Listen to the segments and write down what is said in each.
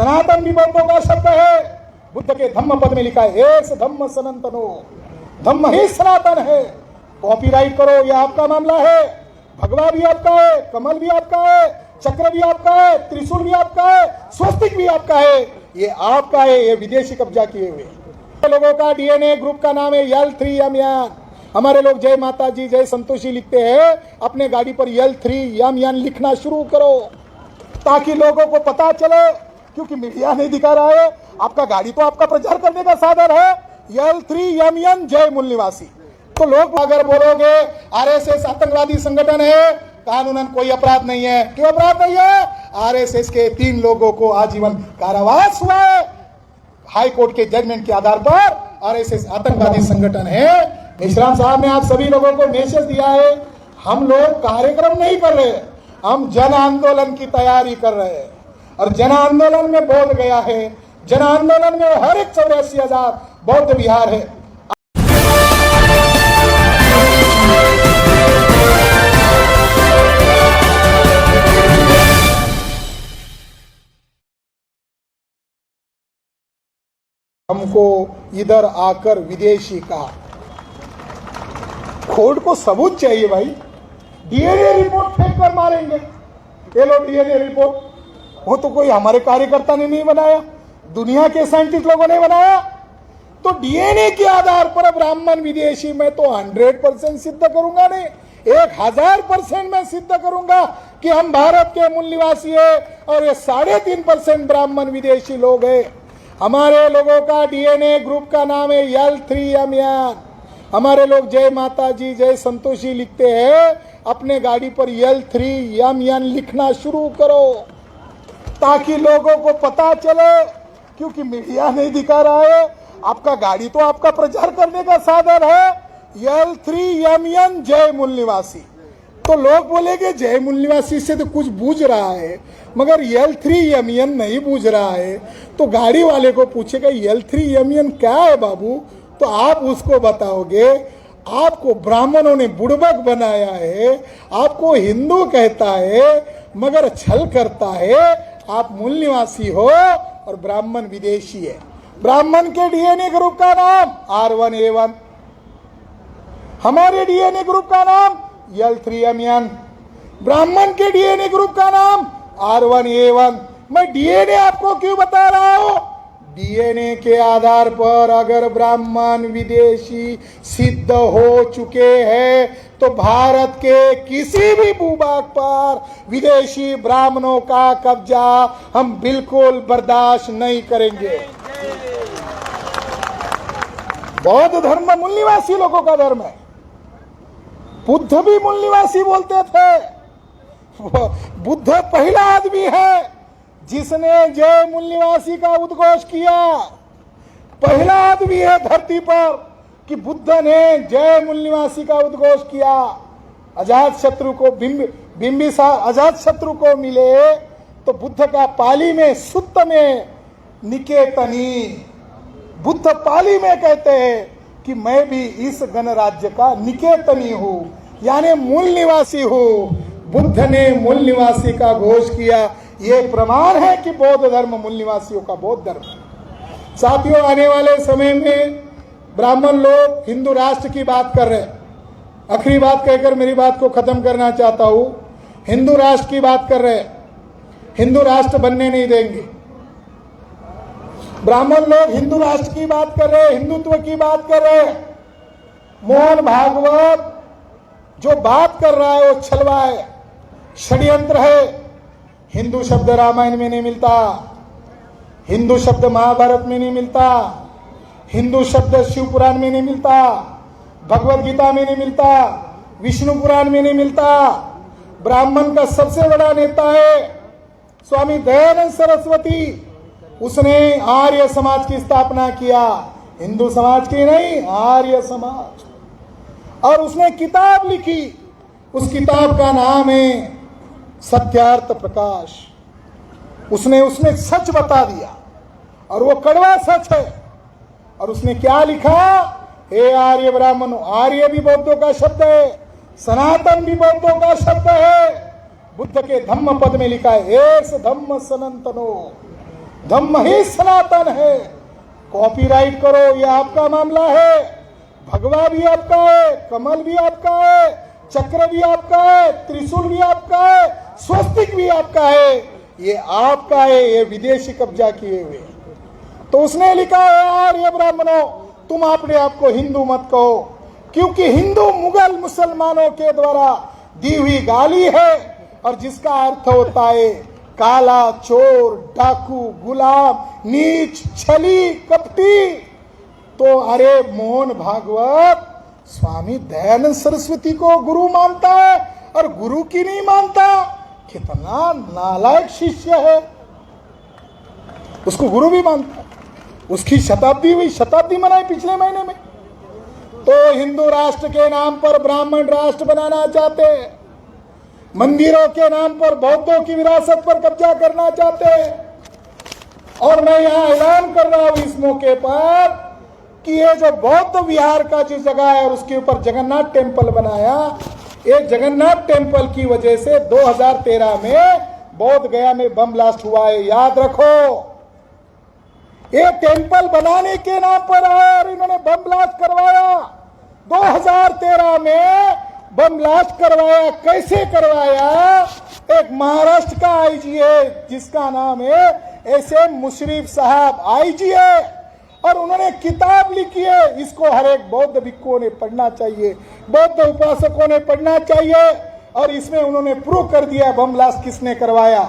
सनातन भी बौद्धों का शब्द है। बुद्ध के धम्म पद में लिखा है एस धम्म सनातनो, धम्म ही सनातन है। कॉपीराइट करो, यह आपका मामला है। भगवा भी आपका है, कमल भी आपका है, चक्र भी आपका है, त्रिशूल भी आपका है, स्वस्तिक भी आपका है। ये आपका है, ये विदेशी कब्जा किए हुए लोगों का डीएनए ग्रुप का नाम है L3 यमयान। हमारे लोग जय माता जी जय संतोषी लिखते हैं, अपने गाड़ी पर L3 यमयान लिखना शुरू करो ताकि लोगों को पता चले, क्योंकि मीडिया नहीं दिखा रहा है। आपका गाड़ी तो आपका प्रचार करने का साधन है, L3 यमयान जय मूल निवासी। तो लोग अगर बोलोगे आरएसएस आतंकवादी संगठन है, कानूनन कोई अपराध नहीं है। क्यों अपराध नहीं है? आरएसएस के 3 लोगों को आजीवन कारावास हुआ है हाई कोर्ट के जजमेंट के आधार पर। आरएसएस आतंकवादी संगठन है। मिश्रा साहब ने आप सभी लोगों को मैसेज दिया है, हम लोग कार्यक्रम नहीं कर रहे, हम जन आंदोलन की तैयारी कर रहे हैं। और जन आंदोलन में बोध गया है, जन आंदोलन में हर एक 84,000 बौद्ध विहार है। हमको इधर आकर विदेशी का खोड को सबूत चाहिए भाई। डीएनए रिपोर्ट फेंक कर मारेंगे। ये लो डीएनए रिपोर्ट, वो तो कोई हमारे कार्यकर्ता ने नहीं बनाया, दुनिया के साइंटिस्ट लोगों ने बनाया। तो डीएनए के आधार पर ब्राह्मण विदेशी मैं तो 100% सिद्ध करूंगा, नहीं 1000% मैं सिद्ध करूंगा कि हम भारत के मूल निवासी है और ये 3.5% ब्राह्मण विदेशी लोग हैं। हमारे लोगों का डीएनए ग्रुप का नाम है L3 यमयान। हमारे लोग जय माता जी जय संतोषी लिखते हैं, अपने गाड़ी पर L3 यमयान लिखना शुरू करो ताकि लोगों को पता चले, क्योंकि मीडिया नहीं दिखा रहा है। आपका गाड़ी तो आपका प्रचार करने का साधन है, L3 यमयान जय मूल निवासी। तो लोग बोलेंगे जय मूल निवासी से तो कुछ बूझ रहा है, मगर L3 यमयान नहीं बूझ रहा है। तो गाड़ी वाले को पूछेगा L3 यमयान क्या है बाबू, तो आप उसको बताओगे आपको ब्राह्मणों ने बुड़बक बनाया है, आपको हिंदू कहता है मगर छल करता है। आप मूल निवासी हो और ब्राह्मण विदेशी है। ब्राह्मण के डीएनए ग्रुप का नाम R1A1, हमारे डीएनए ग्रुप का नाम L3 यमयान, ब्राह्मण के डीएनए ग्रुप का नाम R1A1। मैं डीएनए आपको क्यों बता रहा हूं? डीएनए के आधार पर अगर ब्राह्मण विदेशी सिद्ध हो चुके हैं तो भारत के किसी भी भूभाग पर विदेशी ब्राह्मणों का कब्जा हम बिल्कुल बर्दाश्त नहीं करेंगे। बौद्ध धर्म मूल निवासी लोगों का धर्म है। बुद्ध भी मूल निवासी बोलते थे। बुद्ध पहला आदमी है जिसने जय मूल निवासी का उद्घोष किया। पहला आदमी है धरती पर कि बुद्ध ने जय मूल निवासी का उद्घोष किया। अजात शत्रु को बिंबिसार अजात शत्रु को मिले तो बुद्ध का पाली में सुत्त में निकेतनी, बुद्ध पाली में कहते हैं कि मैं भी इस गणराज्य का निकेतनी हूं, यानी मूल निवासी हूं। बुद्ध ने मूल निवासी का घोष किया। ये प्रमाण है कि बौद्ध धर्म मूल निवासियों का बौद्ध धर्म है। साथियों, आने वाले समय में ब्राह्मण लोग हिंदू राष्ट्र की बात कर रहे हैं। आखिरी बात कहकर मेरी बात को खत्म करना चाहता हूं। हिंदू राष्ट्र की बात कर रहे हैं, हिंदू राष्ट्र बनने नहीं देंगे। ब्राह्मण लोग हिंदू राष्ट्र की बात कर रहे हैं, हिंदुत्व की बात कर रहे हैं। मोहन भागवत जो बात कर रहा है वो छलवा है, षड्यंत्र है। हिंदू शब्द रामायण में नहीं मिलता, हिंदू शब्द महाभारत में नहीं मिलता, हिंदू शब्द शिव पुराण में नहीं मिलता, भगवत गीता में नहीं मिलता, विष्णु पुराण में नहीं मिलता। ब्राह्मण का सबसे बड़ा नेता है स्वामी दयानंद सरस्वती। उसने आर्य समाज की स्थापना किया, हिंदू समाज की नहीं, आर्य समाज। और उसने किताब लिखी, उस किताब का नाम है सत्यार्थ प्रकाश। उसने उसमें सच बता दिया और वो कड़वा सच है। और उसने क्या लिखा? हे आर्य ब्राह्मणों, आर्य भी बौद्धों का शब्द है, सनातन भी बौद्धों का शब्द है। बुद्ध के धम्म पद में लिखा है एस धम्म सनातनो, धम्म ही सनातन है। कॉपीराइट करो, ये आपका मामला है। भगवा भी आपका है, कमल भी आपका है, चक्र भी आपका है, त्रिशूल भी आपका है, स्वस्तिक भी आपका है। ये आपका है, ये विदेशी कब्जा किए हुए। तो उसने लिखा है, यार ये ब्राह्मणों, तुम अपने आप को हिंदू मत कहो, क्योंकि हिंदू मुगल मुसलमानों के द्वारा दी हुई गाली है, और जिसका अर्थ होता है काला, चोर, डाकू, गुलाम, नीच, छली, कपटी। तो अरे मोहन भागवत स्वामी दयानंद सरस्वती को गुरु मानता है और गुरु की नहीं मानता। कितना नालायक शिष्य है। उसको गुरु भी मानता। उसकी शताब्दी हुई, शताब्दी मनाई पिछले महीने में। तो हिंदू राष्ट्र के नाम पर ब्राह्मण राष्ट्र बनाना चाहते हैं, मंदिरों के नाम पर बौद्धों की विरासत पर कब्जा करना चाहते हैं। और मैं यहां ऐलान कर रहा हूं इस मौके पर कि ये जो बौद्ध विहार का जो जगह है और उसके ऊपर जगन्नाथ टेम्पल बनाया, ये जगन्नाथ टेम्पल की वजह से 2013 में बोध गया में बम ब्लास्ट हुआ है। याद रखो, ये टेम्पल बनाने के नाम पर और इन्होंने बम ब्लास्ट करवाया। 2013 में बम ब्लास्ट करवाया। कैसे करवाया? एक महाराष्ट्र का आईजी है जिसका नाम है एसएम मुशर्रफ साहब, आईजी है, और उन्होंने किताब लिखी है। इसको हर एक बौद्ध भिक्षुओं ने पढ़ना चाहिए, बौद्ध उपासकों ने पढ़ना चाहिए। और इसमें उन्होंने प्रूव कर दिया बम ब्लास्ट किसने करवाया।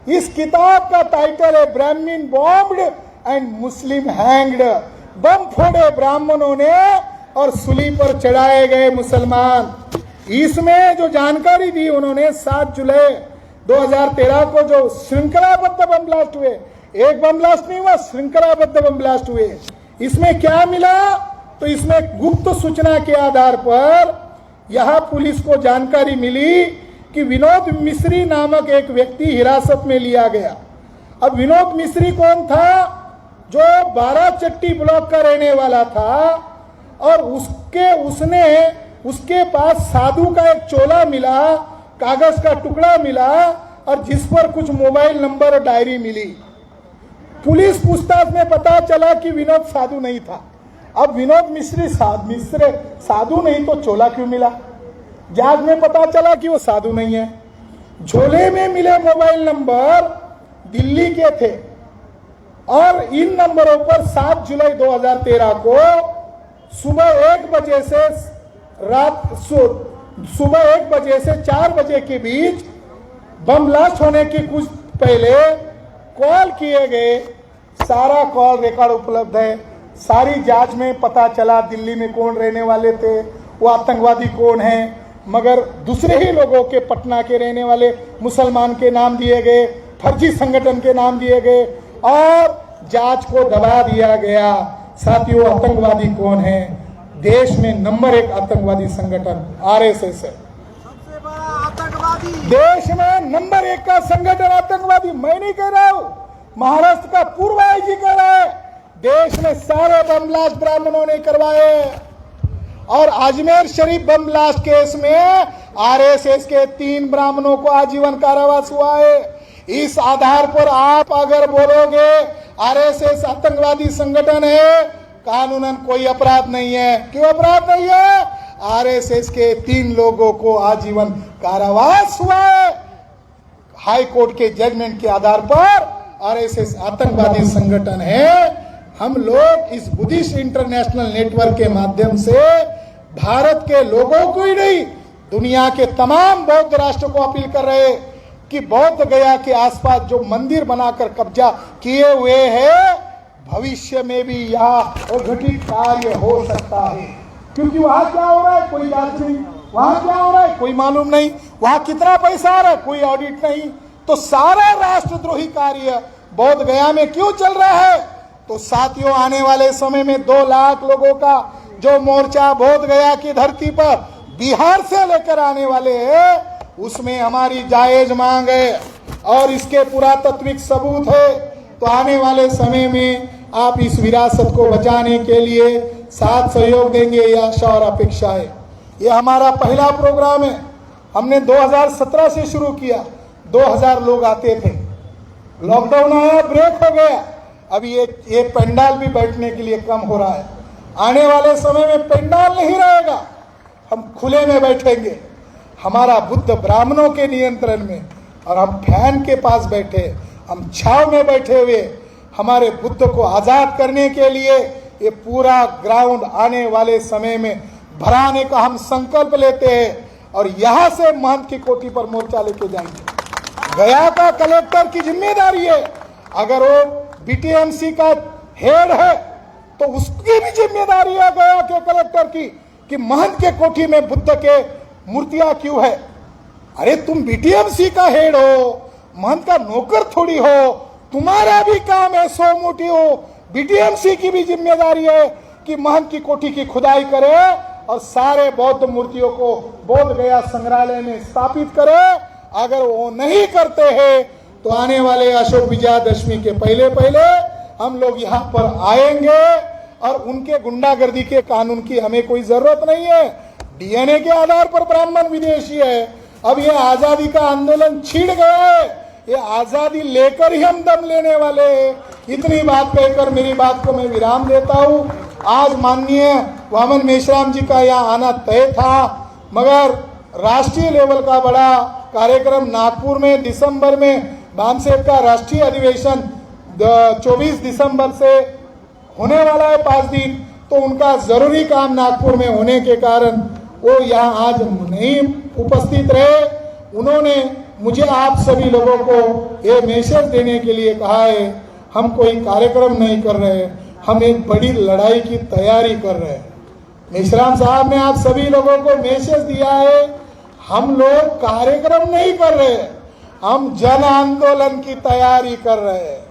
इस किताब का टाइटल है ब्राह्मण बॉम्ब्ड एंड मुस्लिम हैंग्ड। बम फोड़े ब्राह्मणों ने और सूली पर चढ़ाए गए मुसलमान। इसमें जो जानकारी दी उन्होंने, 7 जुलाई 2013 को जो श्रृंखलाबद्ध बम ब्लास्ट हुए, एक बम ब्लास्ट नहीं हुआ, श्रृंखलाबद्ध बम ब्लास्ट हुए। इसमें क्या मिला? तो इसमें गुप्त सूचना के आधार पर यहां पुलिस को जानकारी मिली कि विनोद मिश्री नामक एक व्यक्ति हिरासत में लिया गया। अब विनोद मिश्री कौन था? जो 12 चट्टी ब्लॉक का रहने वाला था, और उसके पास साधु का एक चोला मिला, कागज का टुकड़ा मिला, और जिस पर कुछ मोबाइल नंबर और डायरी मिली। पुलिस पूछताछ में पता चला कि विनोद साधु नहीं था। अब विनोद मिश्री साधु नहीं तो चोला क्यों मिला? जांच में पता चला कि वो साधु नहीं है। झोले में मिले मोबाइल नंबर दिल्ली के थे, और इन नंबरों पर 7 जुलाई 2013 को सुबह 1 बजे से 4 बजे के बीच बम ब्लास्ट होने के कुछ पहले कॉल किए गए। सारा कॉल रिकॉर्ड उपलब्ध है। सारी जांच में पता चला दिल्ली में कौन रहने वाले थे, वो आतंकवादी कौन है। मगर दूसरे ही लोगों के, पटना के रहने वाले मुसलमान के नाम दिए गए, फर्जी संगठन के नाम दिए गए, और जांच को दबा दिया गया। साथियों, आतंकवादी कौन है? देश में नंबर 1 आतंकवादी संगठन आरएसएस है। सबसे बड़ा आतंकवादी देश में नंबर 1 का संगठन आतंकवादी मैं नहीं कह रहा हूं, महाराष्ट्र का पूर्व आईजी कह रहा है। देश में सारे बम ब्लास्ट ब्राह्मणों ने करवाए, और Ajmer Sharif bomb blast case में आरएसएस के 3 ब्राह्मणों को आजीवन कारावास हुआ है। इस आधार पर आप अगर बोलोगे आरएसएस आतंकवादी संगठन है, कानूनन कोई अपराध नहीं है। क्यों अपराध नहीं है? आरएसएस के 3 लोगों को आजीवन कारावास हुआ है। हाई कोर्ट के जजमेंट के आधार पर आरएसएस आतंकवादी संगठन है। हम लोग इस बुद्धिस्ट इंटरनेशनल नेटवर्क के माध्यम से भारत के लोगों को ही नहीं, दुनिया के तमाम बौद्ध राष्ट्रों को अपील कर रहे हैं कि बौद्ध गया के आसपास जो मंदिर बनाकर कब्जा किए हुए हैं, भविष्य में भी यहाँ अघटित कार्य हो सकता है। क्योंकि वहां क्या हो रहा है कोई जांच नहीं, वहां क्या हो रहा है कोई मालूम नहीं, वहां कितना पैसा आ रहा है कोई ऑडिट नहीं। तो सारा राष्ट्रद्रोही कार्य बौद्ध गया में क्यों चल रहा है? तो साथियों, आने वाले समय में 2 लाख लोगों का जो मोर्चा बौद्ध गया की धरती पर बिहार से लेकर आने वाले हैं, उसमें हमारी जायज मांग है और इसके पुरातात्विक सबूत है। तो आने वाले समय में आप इस विरासत को बचाने के लिए साथ सहयोग देंगे, ये आशा और अपेक्षा है। ये हमारा पहला प्रोग्राम है। हमने 2017 से शुरू किया। 2000 लोग आते थे, लॉकडाउन आया, ब्रेक हो गया। अब ये पंडाल भी बैठने के लिए कम हो रहा है। आने वाले समय में पंडाल नहीं रहेगा, हम खुले में बैठेंगे। हमारा बुद्ध ब्राह्मणों के नियंत्रण में, और हम फैन के पास बैठे, हम छाव में बैठे हुए हमारे बुद्ध को आजाद करने के लिए ये पूरा ग्राउंड आने वाले समय में भराने का हम संकल्प लेते हैं। और यहां से महंत की कोठी पर मोर्चा लेके जाएंगे। गया का कलेक्टर की जिम्मेदारी है, अगर वो बीटीएमसी का हेड है तो उसकी भी जिम्मेदारी है गया के कलेक्टर की कि महंत के कोठी में बुद्ध के मूर्तियां क्यों है। अरे तुम बीटीएमसी का हेड हो, महंत का नौकर थोड़ी हो, तुम्हारा भी काम है 100 मूठी हो। बीटीएमसी की भी जिम्मेदारी है कि महंत की कोठी की खुदाई करे और सारे बौद्ध मूर्तियों को बोध गया संग्रहालय में स्थापित करे। अगर वो नहीं करते हैं तो आने वाले अशोक विजयादशमी के पहले पहले हम लोग यहाँ पर आएंगे और उनके गुंडागर्दी के कानून की हमें कोई जरूरत नहीं है। डीएनए के आधार पर ब्राह्मण विदेशी है। अब ये आजादी का आंदोलन छिड़ गया है, ये आजादी लेकर ही हम दम लेने वाले हैं। इतनी बात कहकर मेरी बात को मैं विराम देता हूँ। आज माननीय वामन मेश्राम जी का यहाँ आना तय था, मगर राष्ट्रीय लेवल का बड़ा कार्यक्रम नागपुर में दिसंबर में भामसेब का राष्ट्रीय अधिवेशन 24 दिसंबर से होने वाला है 5 दिन, तो उनका जरूरी काम नागपुर में होने के कारण वो यहाँ आज नहीं उपस्थित रहे। उन्होंने मुझे आप सभी लोगों को ये मैसेज देने के लिए कहा है, हम कोई कार्यक्रम नहीं कर रहे, हम एक बड़ी लड़ाई की तैयारी कर रहे हैं। मेश्राम साहब ने आप सभी लोगों को मैसेज दिया है, हम लोग कार्यक्रम नहीं कर रहे, हम जन आंदोलन की तैयारी कर रहे हैं।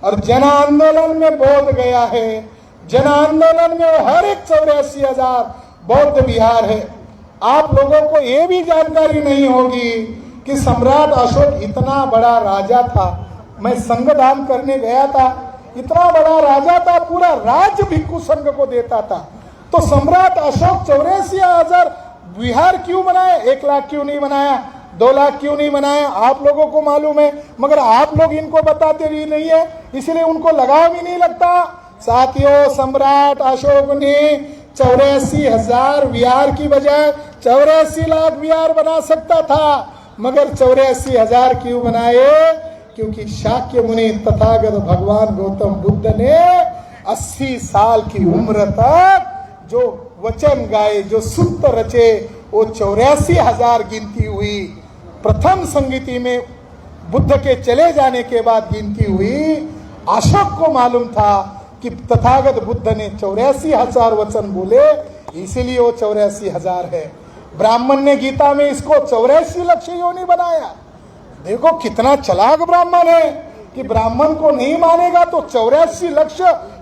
और जन आंदोलन में बोध गया है, जन आंदोलन में हर एक 84,000 बौद्ध विहार है। आप लोगों को ये भी जानकारी नहीं होगी कि सम्राट अशोक इतना बड़ा राजा था। मैं संघ दान करने गया था, इतना बड़ा राजा था, पूरा राज्य भिक्षु संघ को देता था। तो सम्राट अशोक 84,000 विहार क्यों बनाए? 1 लाख क्यों नहीं बनाया? 2 लाख क्यों नहीं बनाया? आप लोगों को मालूम है, मगर आप लोग इनको बताते भी नहीं है, इसलिए उनको लगाव भी नहीं लगता। साथियों, सम्राट अशोक ने 84,000 विहार की बजाय 84 लाख विहार बना सकता था, मगर 84,000 क्यों बनाए? क्योंकि शाक्य मुनि तथागत भगवान गौतम बुद्ध ने 80 साल की उम्र तक जो वचन गाए, जो सूत्र रचे, वो 84,000 गिनती हुई। प्रथम संगीति में बुद्ध के चले जाने के बाद गिनती हुई। अशोक को मालूम था कि तथागत बुद्ध ने 84,000 वचन बोले, इसीलिए वो 84,000 है। ब्राह्मण ने गीता में इसको 84 लक्ष योनि बनाया। देखो कितना चालाक ब्राह्मण है कि ब्राह्मण को नहीं मानेगा तो 84 लक्ष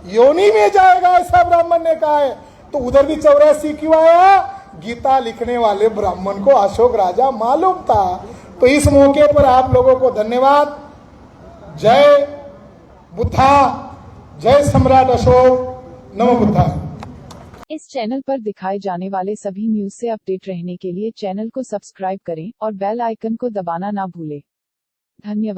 योनि में जाएगा, ऐसा ब्राह्मण ने कहा है। तो उधर भी 84 क्यों आया? गीता लिखने वाले ब्राह्मण को अशोक राजा मालूम था। तो इस मौके पर आप लोगों को धन्यवाद। जय बुद्धा, जय सम्राट अशोक, नमो बुद्धा। इस चैनल पर दिखाए जाने वाले सभी न्यूज से अपडेट रहने के लिए चैनल को सब्सक्राइब करें और बेल आइकन को दबाना ना भूलें। धन्यवाद।